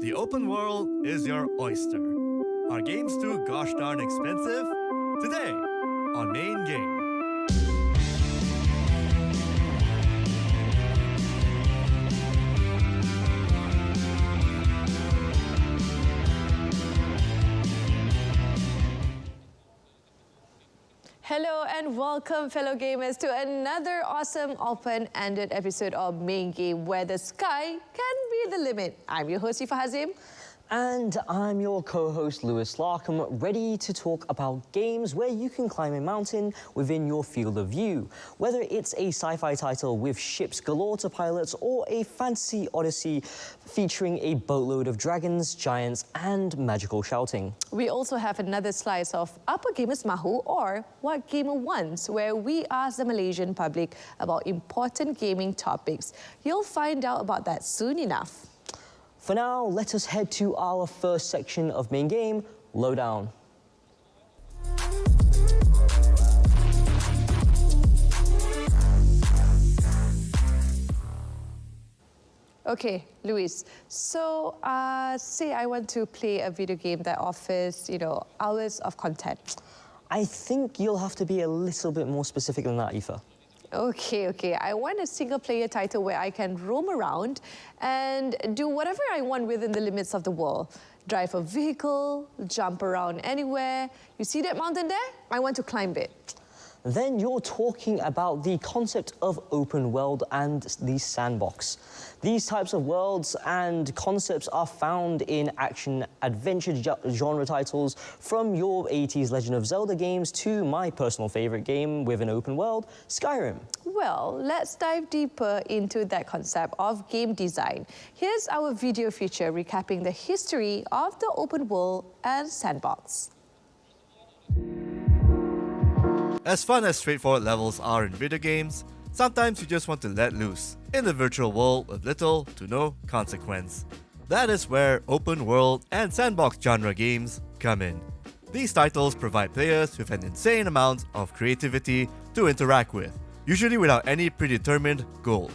The open world is your oyster. Are games too gosh darn expensive? Today on Main Game. Hello and welcome, fellow gamers, to another awesome open-ended episode of Main Game, where the sky can be the limit. I'm your host, Ifa Hazim. And I'm your co-host, Lewis Larkham, ready to talk about games where you can climb a mountain within your field of view. Whether it's a sci-fi title with ships galore to pilots or a fantasy odyssey featuring a boatload of dragons, giants, and magical shouting. We also have another slice of Apa Gamers Mahu, or What Gamer Wants, where we ask the Malaysian public about important gaming topics. You'll find out about that soon enough. For now, let us head to our first section of Main Game, Lowdown. Okay, Luis, so say I want to play a video game that offers, hours of content. I think you'll have to be a little bit more specific than that, Aoife. Okay. I want a single-player title where I can roam around and do whatever I want within the limits of the world. Drive a vehicle, jump around anywhere. You see that mountain there? I want to climb it. Then you're talking about the concept of open world and the sandbox. These types of worlds and concepts are found in action-adventure genre titles, from your 80s Legend of Zelda games to my personal favorite game with an open world, Skyrim. Well, let's dive deeper into that concept of game design. Here's our video feature recapping the history of the open world and sandbox. As fun as straightforward levels are in video games, sometimes you just want to let loose in the virtual world with little to no consequence. That is where open world and sandbox genre games come in. These titles provide players with an insane amount of creativity to interact with, usually without any predetermined goal.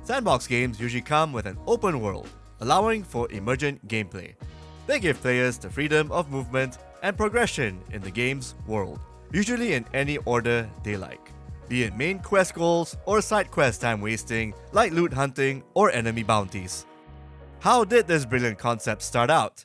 Sandbox games usually come with an open world, allowing for emergent gameplay. They give players the freedom of movement and progression in the game's world, usually in any order they like, be it main quest goals or side quest time wasting like loot hunting or enemy bounties. How did this brilliant concept start out?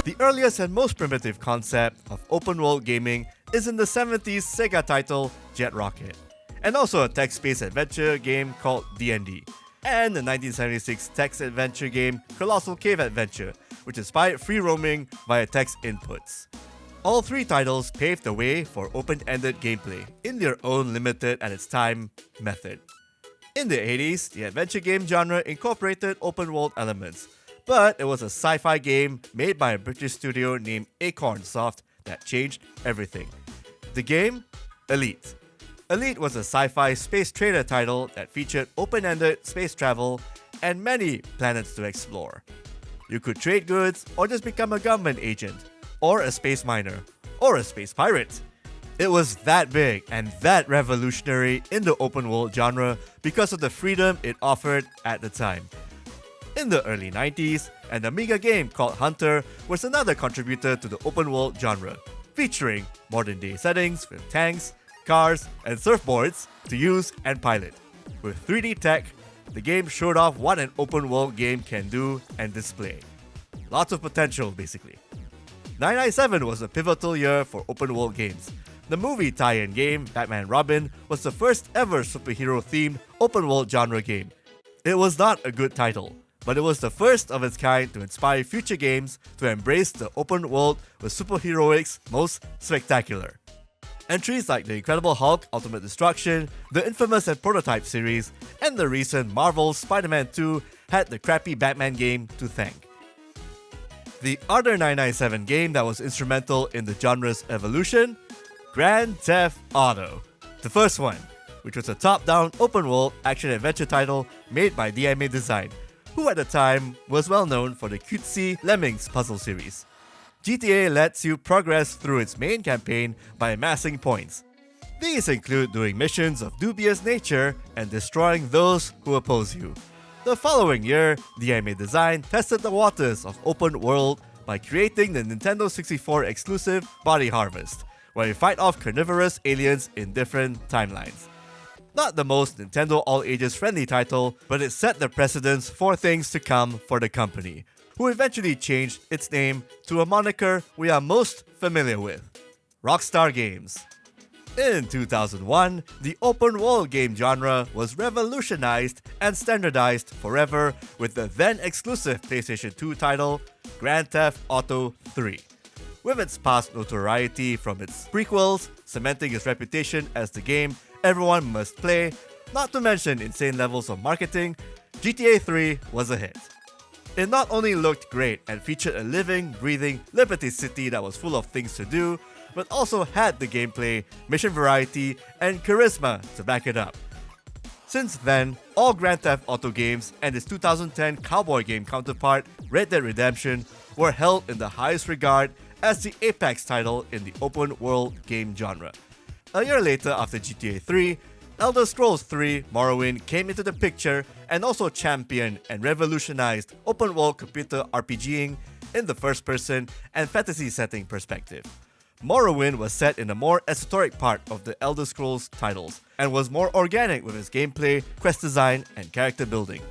The earliest and most primitive concept of open world gaming is in the 70s Sega title Jet Rocket, and also a text-based adventure game called D&D, and the 1976 text adventure game Colossal Cave Adventure, which inspired free roaming via text inputs. All three titles paved the way for open-ended gameplay in their own limited at its time method. In the 80s, the adventure game genre incorporated open-world elements, but it was a sci-fi game made by a British studio named Acorn Soft that changed everything. The game? Elite. Elite was a sci-fi space trader title that featured open-ended space travel and many planets to explore. You could trade goods or just become a government agent, or a space miner, or a space pirate. It was that big and that revolutionary in the open world genre because of the freedom it offered at the time. In the early 90s, an Amiga game called Hunter was another contributor to the open world genre, featuring modern day settings with tanks, cars, and surfboards to use and pilot. With 3D tech, the game showed off what an open world game can do and display. Lots of potential, basically. 1997 was a pivotal year for open world games. The movie tie-in game Batman Robin was the first ever superhero-themed open world genre game. It was not a good title, but it was the first of its kind to inspire future games to embrace the open world with superheroics most spectacular. Entries like The Incredible Hulk Ultimate Destruction, the infamous and Prototype series, and the recent Marvel's Spider-Man 2 had the crappy Batman game to thank. The other 1997 game that was instrumental in the genre's evolution? Grand Theft Auto. The first one, which was a top-down open-world action-adventure title made by DMA Design, who at the time was well known for the cutesy Lemmings puzzle series. GTA lets you progress through its main campaign by amassing points. These include doing missions of dubious nature and destroying those who oppose you. The following year, DMA Design tested the waters of open world by creating the Nintendo 64 exclusive Body Harvest, where you fight off carnivorous aliens in different timelines. Not the most Nintendo all-ages friendly title, but it set the precedence for things to come for the company, who eventually changed its name to a moniker we are most familiar with, Rockstar Games. In 2001, the open world game genre was revolutionized and standardized forever with the then exclusive PlayStation 2 title, Grand Theft Auto 3. With its past notoriety from its prequels, cementing its reputation as the game everyone must play, not to mention insane levels of marketing, GTA 3 was a hit. It not only looked great and featured a living, breathing Liberty City that was full of things to do, but also had the gameplay, mission variety, and charisma to back it up. Since then, all Grand Theft Auto games and its 2010 cowboy game counterpart, Red Dead Redemption, were held in the highest regard as the apex title in the open world game genre. A year later, after GTA 3, Elder Scrolls 3 Morrowind came into the picture and also championed and revolutionized open world computer RPGing in the first person and fantasy setting perspective. Morrowind was set in a more esoteric part of the Elder Scrolls titles and was more organic with its gameplay, quest design, and character building.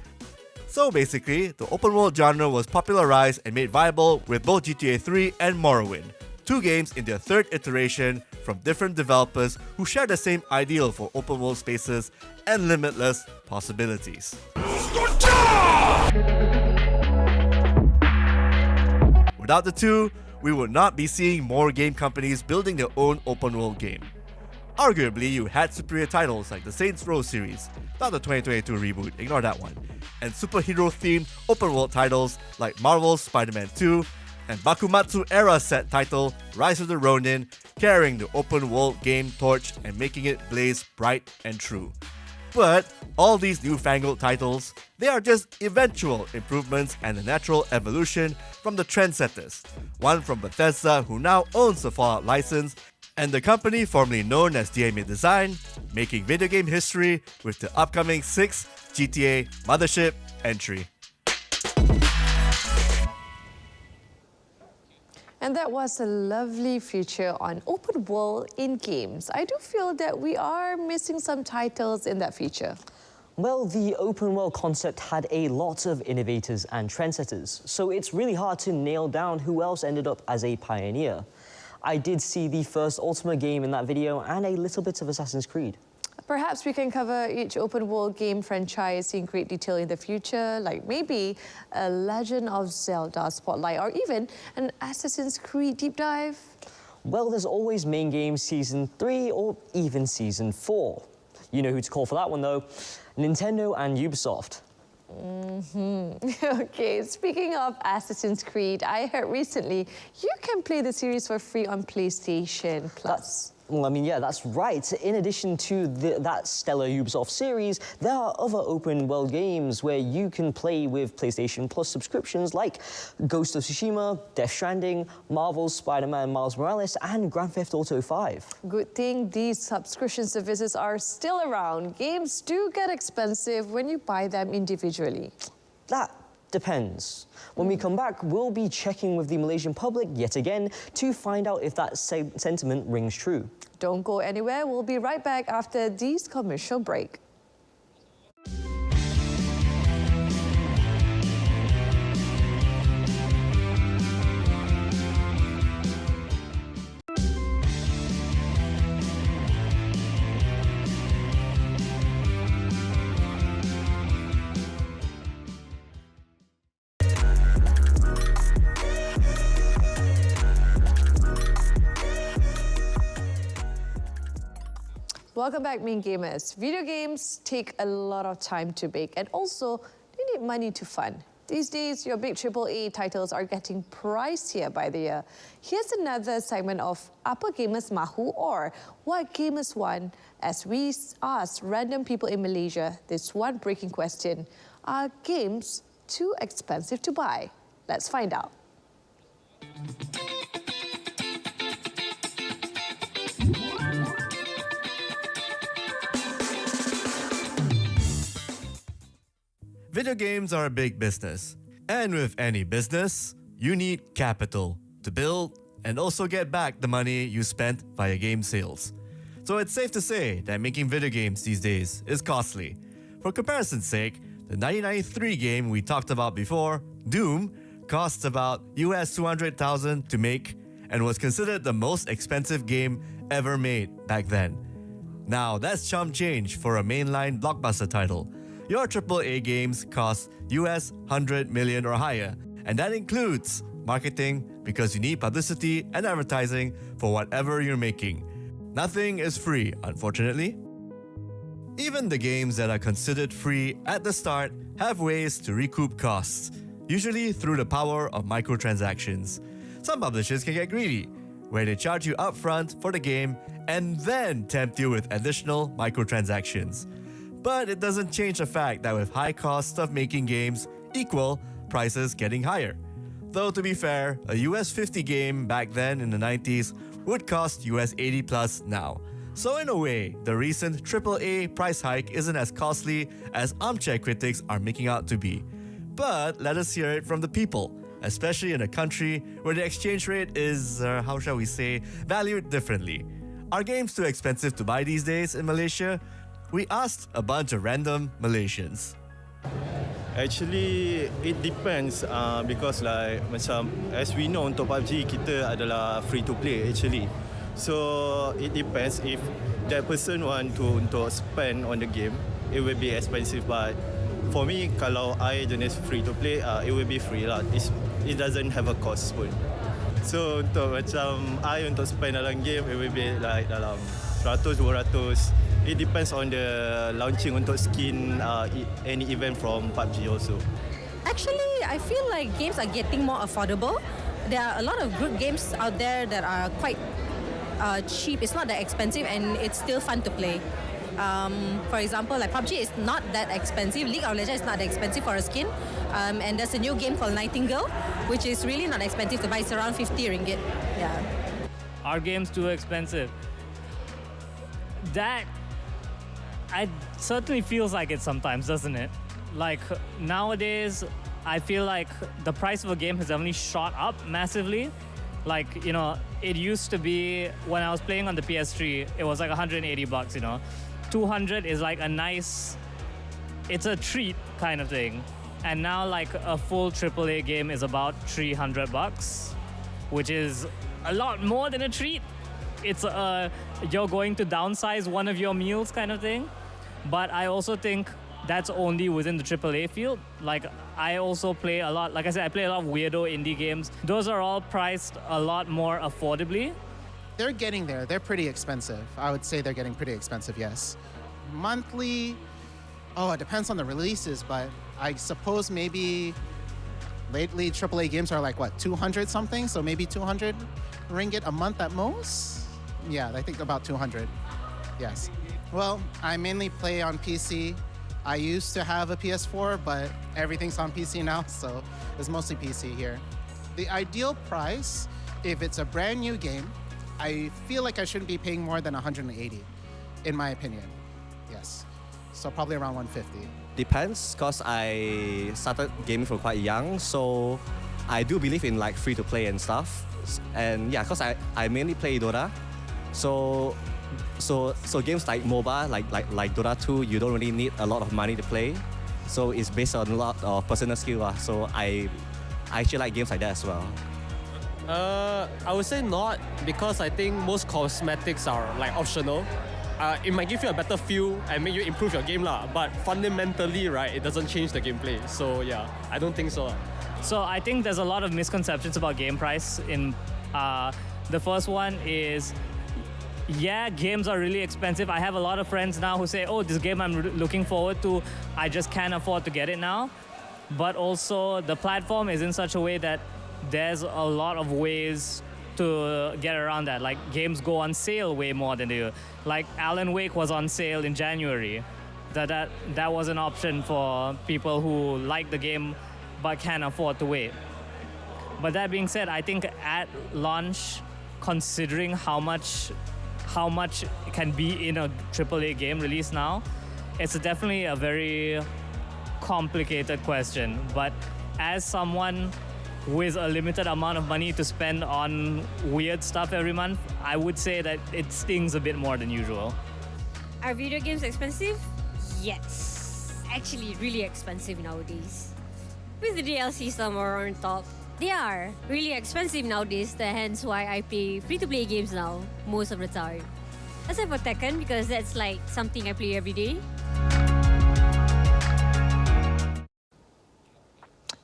So basically, the open world genre was popularized and made viable with both GTA 3 and Morrowind, two games in their third iteration from different developers who share the same ideal for open world spaces and limitless possibilities. Without the two, we would not be seeing more game companies building their own open world game. Arguably, you had superior titles like the Saints Row series, not the 2022 reboot, ignore that one, and superhero-themed open world titles like Marvel's Spider-Man 2 and Bakumatsu era set title Rise of the Ronin, carrying the open world game torch and making it blaze bright and true. But all these newfangled titles, they are just eventual improvements and a natural evolution from the trendsetters, one from Bethesda who now owns the Fallout license, and the company formerly known as DMA Design, making video game history with the upcoming 6th GTA Mothership entry. And that was a lovely feature on open world in games. I do feel that we are missing some titles in that feature. Well, the open world concept had a lot of innovators and trendsetters, so it's really hard to nail down who else ended up as a pioneer. I did see the first Ultima game in that video and a little bit of Assassin's Creed. Perhaps we can cover each open world game franchise in great detail in the future, like maybe a Legend of Zelda spotlight or even an Assassin's Creed deep dive. Well, there's always main game Season 3 or even Season 4. You know who to call for that one though, Nintendo and Ubisoft. Okay, speaking of Assassin's Creed, I heard recently you can play the series for free on PlayStation Plus. Well, I mean, yeah, that's right. In addition to that stellar Ubisoft series, there are other open-world games where you can play with PlayStation Plus subscriptions like Ghost of Tsushima, Death Stranding, Marvel's Spider-Man Miles Morales, and Grand Theft Auto 5. Good thing these subscription services are still around. Games do get expensive when you buy them individually. That depends. When we come back, we'll be checking with the Malaysian public yet again to find out if that sentiment rings true. Don't go anywhere. We'll be right back after this commercial break. Welcome back, main gamers. Video games take a lot of time to make and also they need money to fund. These days, your big AAA titles are getting pricier by the year. Here's another segment of Apa Gamers Mahu or What Gamers Want as we ask random people in Malaysia this one breaking question. Are games too expensive to buy? Let's find out. Video games are a big business. And with any business, you need capital to build and also get back the money you spent via game sales. So it's safe to say that making video games these days is costly. For comparison's sake, the 1993 game we talked about before, Doom, costs about US $200,000 to make and was considered the most expensive game ever made back then. Now that's chump change for a mainline blockbuster title. Your AAA games cost US 100 million or higher, and that includes marketing because you need publicity and advertising for whatever you're making. Nothing is free, unfortunately. Even the games that are considered free at the start have ways to recoup costs, usually through the power of microtransactions. Some publishers can get greedy, where they charge you upfront for the game and then tempt you with additional microtransactions. But it doesn't change the fact that with high costs of making games equal prices getting higher. Though to be fair, a US 50 game back then in the 90s would cost US 80 plus now. So in a way, the recent AAA price hike isn't as costly as armchair critics are making out to be. But let us hear it from the people, especially in a country where the exchange rate is, how shall we say, valued differently. Are games too expensive to buy these days in Malaysia? We asked a bunch of random Malaysians. Actually, it depends because like macam as we know untuk PUBG kita adalah free to play actually. So it depends if that person want to untuk spend on the game, it will be expensive. But for me, kalau I jenis free to play, it will be free lah. It doesn't have a cost pun. So untuk macam I untuk spend dalam game, it will be like dalam 100-200. It depends on the launching untuk skin any event from PUBG also. Actually, I feel like games are getting more affordable. There are a lot of good games out there that are quite cheap. It's not that expensive and it's still fun to play. For example, like PUBG is not that expensive. League of Legends is not that expensive for a skin. And there's a new game called Nightingale, which is really not expensive to buy. It's around 50 ringgit. Yeah. Are games too expensive? That it certainly feels like it sometimes, doesn't it? Like nowadays, I feel like the price of a game has only shot up massively. Like, you know, it used to be when I was playing on the PS3, it was like 180 bucks, you know. 200 is like a nice, it's a treat kind of thing. And now like a full AAA game is about 300 bucks, which is a lot more than a treat. It's you're going to downsize one of your meals kind of thing. But I also think that's only within the AAA field. Like, I also play a lot, like I said, I play a lot of weirdo indie games. Those are all priced a lot more affordably. They're getting there. They're pretty expensive. I would say they're getting pretty expensive, yes. Monthly, it depends on the releases, but I suppose maybe lately AAA games are like, 200 something? So maybe 200 ringgit a month at most? Yeah, I think about 200, yes. Well, I mainly play on PC. I used to have a PS4, but everything's on PC now, so it's mostly PC here. The ideal price, if it's a brand new game, I feel like I shouldn't be paying more than 180, in my opinion. Yes. So probably around 150. Depends, because I started gaming from quite young, so I do believe in like free to play and stuff. And yeah, because I mainly play Dota. So games like MOBA, like Dota 2, you don't really need a lot of money to play. So it's based on a lot of personal skill. So I actually like games like that as well. I would say not, because I think most cosmetics are like optional. It might give you a better feel and make you improve your game lah. But fundamentally, right, it doesn't change the gameplay. So yeah, I don't think so. So I think there's a lot of misconceptions about game price. The first one is, yeah, games are really expensive. I have a lot of friends now who say, oh, this game I'm looking forward to, I just can't afford to get it now. But also the platform is in such a way that there's a lot of ways to get around that. Like, games go on sale way more than they do. Like Alan Wake was on sale in January. That was an option for people who like the game but can't afford to wait. But that being said, I think at launch, considering how much can be in a AAA game released now, it's definitely a very complicated question, but as someone with a limited amount of money to spend on weird stuff every month, I would say that it stings a bit more than usual. Are video games expensive? Yes. Actually, really expensive nowadays. With the DLC somewhere on top, they are really expensive nowadays, hence why I play free-to-play games now, most of the time. Except for Tekken, because that's like something I play every day.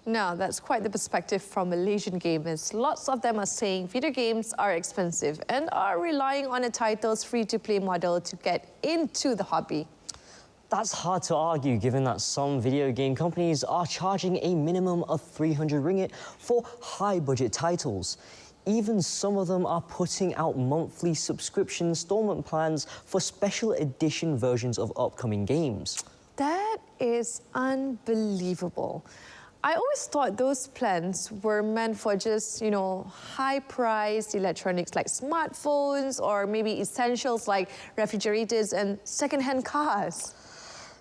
Now, that's quite the perspective from Malaysian gamers. Lots of them are saying video games are expensive and are relying on a title's free-to-play model to get into the hobby. That's hard to argue given that some video game companies are charging a minimum of 300 ringgit for high-budget titles. Even some of them are putting out monthly subscription installment plans for special edition versions of upcoming games. That is unbelievable. I always thought those plans were meant for just, high-priced electronics like smartphones or maybe essentials like refrigerators and second-hand cars.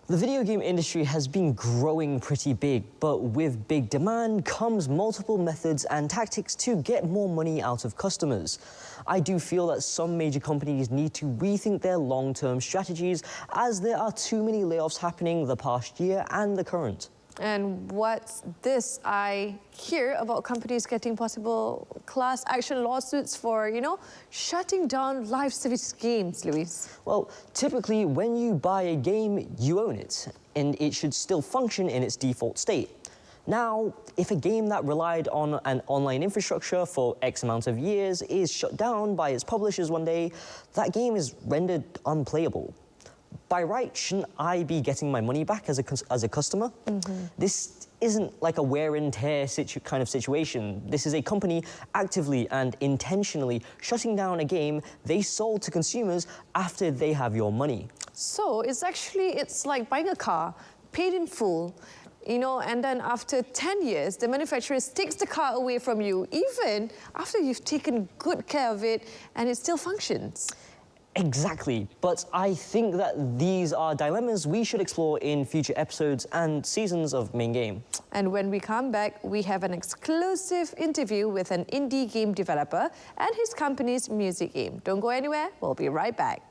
The video game industry has been growing pretty big, but with big demand comes multiple methods and tactics to get more money out of customers. I do feel that some major companies need to rethink their long-term strategies as there are too many layoffs happening the past year and the current. And what's this I hear about companies getting possible class action lawsuits for, shutting down live service games, Luis? Well, typically when you buy a game, you own it, and it should still function in its default state. Now, if a game that relied on an online infrastructure for X amount of years is shut down by its publishers one day, that game is rendered unplayable. By right, shouldn't I be getting my money back as a customer? This isn't like a wear and tear kind of situation. This is a company actively and intentionally shutting down a game they sold to consumers after they have your money. So it's like buying a car, paid in full, and then after 10 years, the manufacturer takes the car away from you, even after you've taken good care of it and it still functions. Exactly, but I think that these are dilemmas we should explore in future episodes and seasons of Main Game. And when we come back, we have an exclusive interview with an indie game developer and his company's music game. Don't go anywhere, we'll be right back.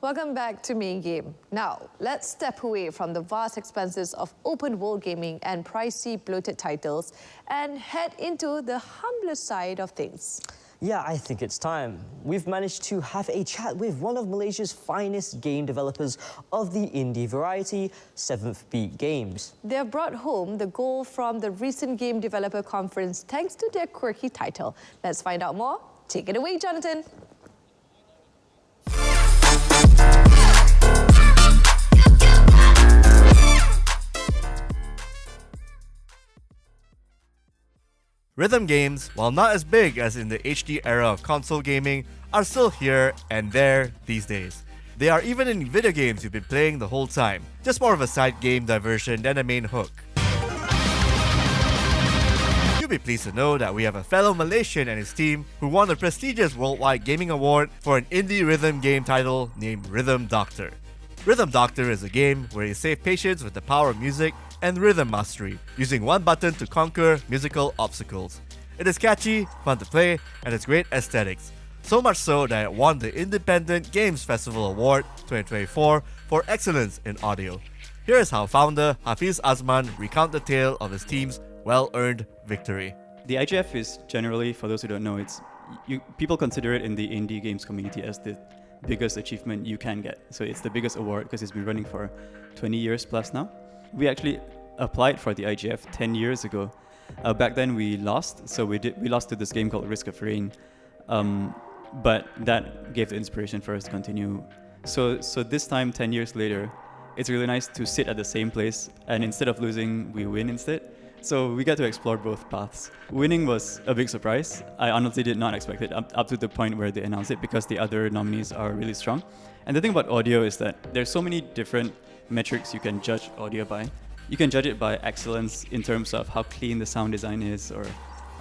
Welcome back to Main Game. Now, let's step away from the vast expenses of open-world gaming and pricey, bloated titles and head into the humbler side of things. Yeah, I think it's time. We've managed to have a chat with one of Malaysia's finest game developers of the indie variety, 7th Beat Games. They've brought home the gold from the recent Game Developer Conference thanks to their quirky title. Let's find out more. Take it away, Jonathan. Rhythm games, while not as big as in the HD era of console gaming, are still here and there these days. They are even in video games you've been playing the whole time, just more of a side game diversion than a main hook. You'll be pleased to know that we have a fellow Malaysian and his team who won the prestigious Worldwide Gaming Award for an indie rhythm game title named Rhythm Doctor. Rhythm Doctor is a game where you save patients with the power of music and rhythm mastery, using one button to conquer musical obstacles. It is catchy, fun to play, and has great aesthetics. So much so that it won the Independent Games Festival Award 2024 for excellence in audio. Here is how founder Hafiz Azman recount the tale of his team's well-earned victory. The IGF is generally, for those who don't know, people consider it in the indie games community as the biggest achievement you can get. So it's the biggest award because it's been running for 20 years plus now. We actually applied for the IGF 10 years ago. Back then we lost, so we lost to this game called Risk of Rain. But that gave the inspiration for us to continue. So this time, 10 years later, it's really nice to sit at the same place, and instead of losing, we win instead. So we get to explore both paths. Winning was a big surprise. I honestly did not expect it up to the point where they announced it because the other nominees are really strong. And the thing about audio is that there's so many different metrics you can judge audio by. You can judge it by excellence in terms of how clean the sound design is, or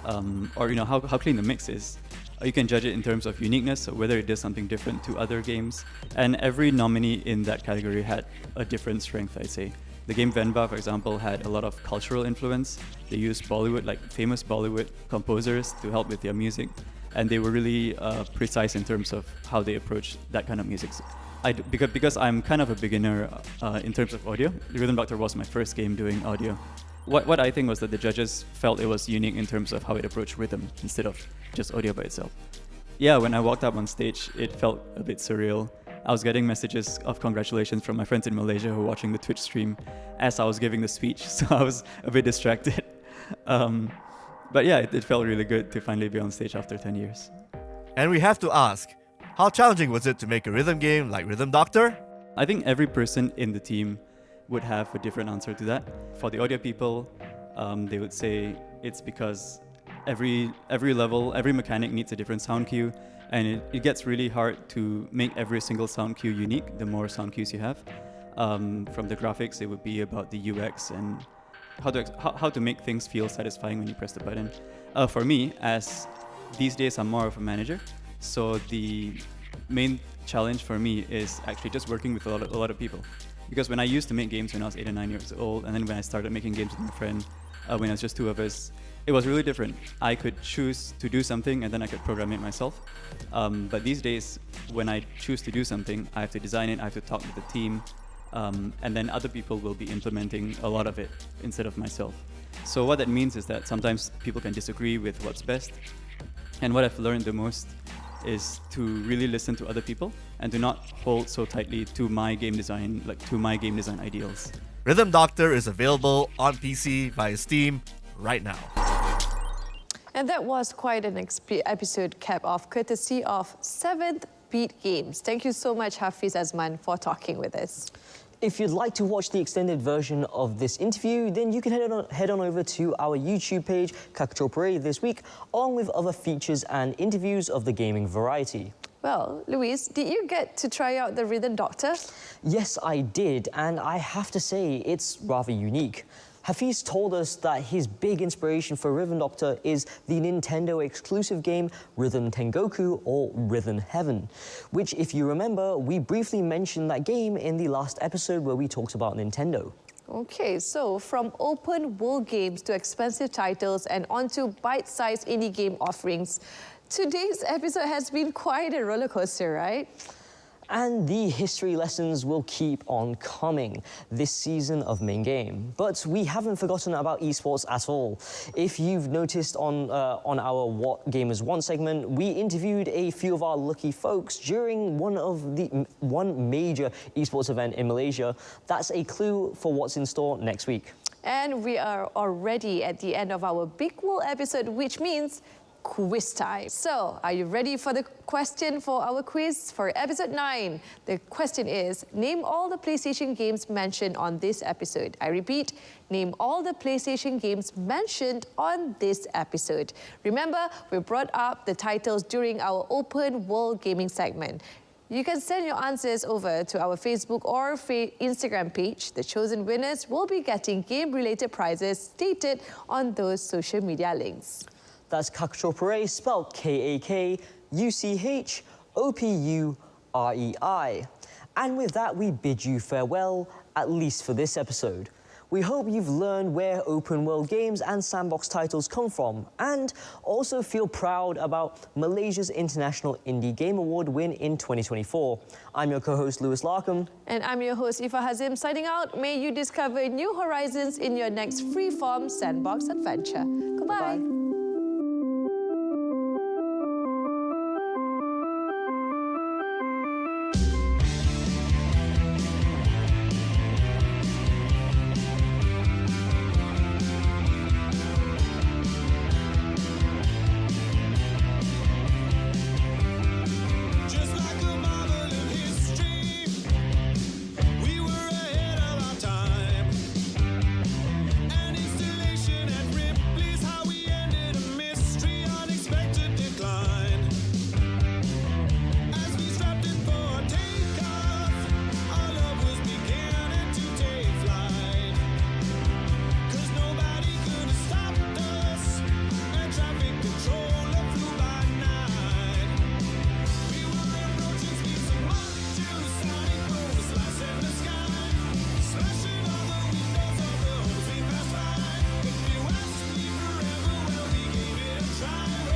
how clean the mix is. Or you can judge it in terms of uniqueness, so whether it does something different to other games. And every nominee in that category had a different strength, I'd say. The game Venba, for example, had a lot of cultural influence. They used Bollywood, like famous Bollywood composers, to help with their music. And they were really precise in terms of how they approach that kind of music. Because I'm kind of a beginner in terms of audio, Rhythm Doctor was my first game doing audio. What I think was that the judges felt it was unique in terms of how it approached rhythm instead of just audio by itself. Yeah, when I walked up on stage, it felt a bit surreal. I was getting messages of congratulations from my friends in Malaysia who were watching the Twitch stream as I was giving the speech, so I was a bit distracted. But yeah, it felt really good to finally be on stage after 10 years. And we have to ask, how challenging was it to make a rhythm game like Rhythm Doctor? I think every person in the team would have a different answer to that. For the audio people, they would say it's because every level, every mechanic needs a different sound cue, and it gets really hard to make every single sound cue unique the more sound cues you have. From the graphics, it would be about the UX and how to make things feel satisfying when you press the button. For me, as these days I'm more of a manager, so the main challenge for me is actually just working with a lot of people. Because when I used to make games when I was 8 or 9 years old, and then when I started making games with my friend, when it was just two of us, it was really different. I could choose to do something and then I could program it myself. But these days, when I choose to do something, I have to design it, I have to talk with the team, and then other people will be implementing a lot of it instead of myself. So what that means is that sometimes people can disagree with what's best. And what I've learned the most is to really listen to other people and to not hold so tightly to my game design, ideals. Rhythm Doctor is available on PC via Steam right now. And that was quite an episode cap off courtesy of 7th Beat Games. Thank you so much, Hafiz Azman, for talking with us. If you'd like to watch the extended version of this interview, then you can head on over to our YouTube page, Kakuchopurei, this week, along with other features and interviews of the gaming variety. Well, Louise, did you get to try out the Rhythm Doctor? Yes, I did, and I have to say, it's rather unique. Hafiz told us that his big inspiration for Rhythm Doctor is the Nintendo exclusive game Rhythm Tengoku, or Rhythm Heaven, which, if you remember, we briefly mentioned that game in the last episode where we talked about Nintendo. Okay, so from open world games to expensive titles and onto bite-sized indie game offerings, today's episode has been quite a roller coaster, right? And the history lessons will keep on coming this season of Main Game. But we haven't forgotten about esports at all. If you've noticed on our What Gamers Want segment, we interviewed a few of our lucky folks during one major esports event in Malaysia. That's a clue for what's in store next week. And we are already at the end of our Big World episode, which means quiz time. So, are you ready for the question for our quiz for episode 9? The question is, name all the PlayStation games mentioned on this episode. I repeat, name all the PlayStation games mentioned on this episode. Remember, we brought up the titles during our open world gaming segment. You can send your answers over to our Facebook or Instagram page. The chosen winners will be getting game-related prizes stated on those social media links. That's Kakuchopurei, spelled Kakuchopurei. And with that, we bid you farewell, at least for this episode. We hope you've learned where open world games and sandbox titles come from, and also feel proud about Malaysia's International Indie Game Award win in 2024. I'm your co-host, Lewis Larkham. And I'm your host, Ifa Hazim, signing out. May you discover new horizons in your next free-form sandbox adventure. Goodbye. Bye-bye.